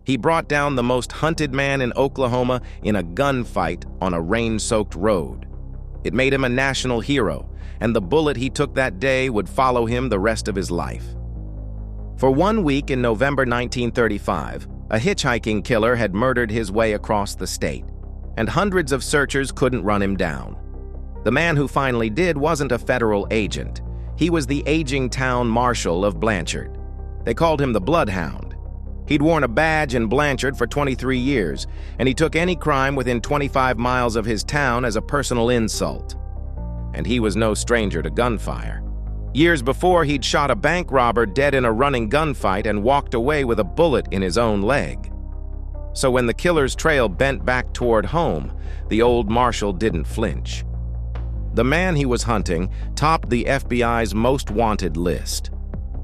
He brought down the most hunted man in Oklahoma in a gunfight on a rain-soaked road. It made him a national hero, and the bullet he took that day would follow him the rest of his life. For 1 week in November 1935, a hitchhiking killer had murdered his way across the state, and hundreds of searchers couldn't run him down. The man who finally did wasn't a federal agent. He was the aging town marshal of Blanchard. They called him the Bloodhound. He'd worn a badge in Blanchard for 23 years, and he took any crime within 25 miles of his town as a personal insult. And he was no stranger to gunfire. Years before, he'd shot a bank robber dead in a running gunfight and walked away with a bullet in his own leg. So when the killer's trail bent back toward home, the old marshal didn't flinch. The man he was hunting topped the FBI's most wanted list.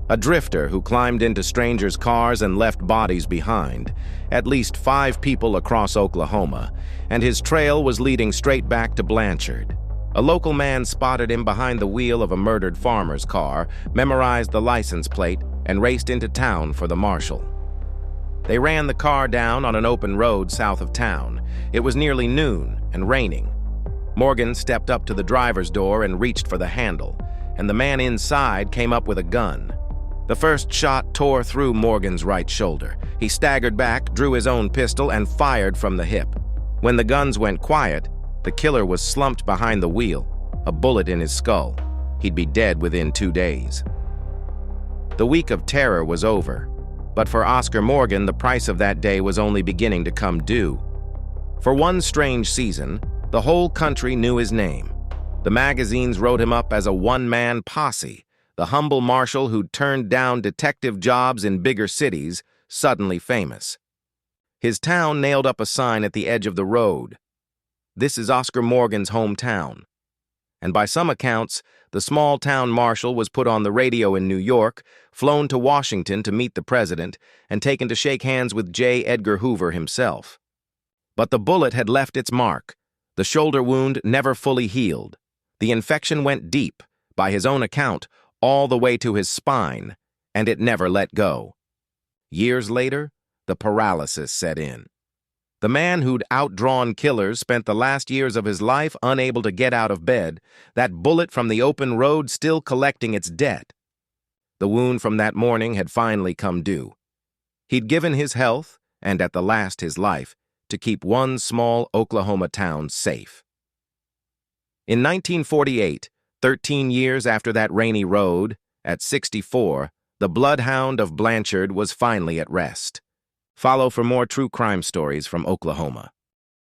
A drifter who climbed into strangers' cars and left bodies behind, at least 5 people across Oklahoma, and his trail was leading straight back to Blanchard. A local man spotted him behind the wheel of a murdered farmer's car, memorized the license plate, and raced into town for the marshal. They ran the car down on an open road south of town. It was nearly noon and raining. Morgan stepped up to the driver's door and reached for the handle, and the man inside came up with a gun. The first shot tore through Morgan's right shoulder. He staggered back, drew his own pistol, and fired from the hip. When the guns went quiet, the killer was slumped behind the wheel, a bullet in his skull. He'd be dead within 2 days. The week of terror was over, but for Oscar Morgan, the price of that day was only beginning to come due. For one strange season, the whole country knew his name. The magazines wrote him up as a one-man posse, the humble marshal who'd turned down detective jobs in bigger cities, suddenly famous. His town nailed up a sign at the edge of the road. This is Oscar Morgan's hometown. And by some accounts, the small-town marshal was put on the radio in New York, flown to Washington to meet the president, and taken to shake hands with J. Edgar Hoover himself. But the bullet had left its mark. The shoulder wound never fully healed. The infection went deep, by his own account, all the way to his spine, and it never let go. Years later, the paralysis set in. The man who'd outdrawn killers spent the last years of his life unable to get out of bed, that bullet from the open road still collecting its debt. The wound from that morning had finally come due. He'd given his health, and at the last his life, to keep one small Oklahoma town safe. In 1948, 13 years after that rainy road, at 64, the Bloodhound of Blanchard was finally at rest. Follow for more true crime stories from Oklahoma.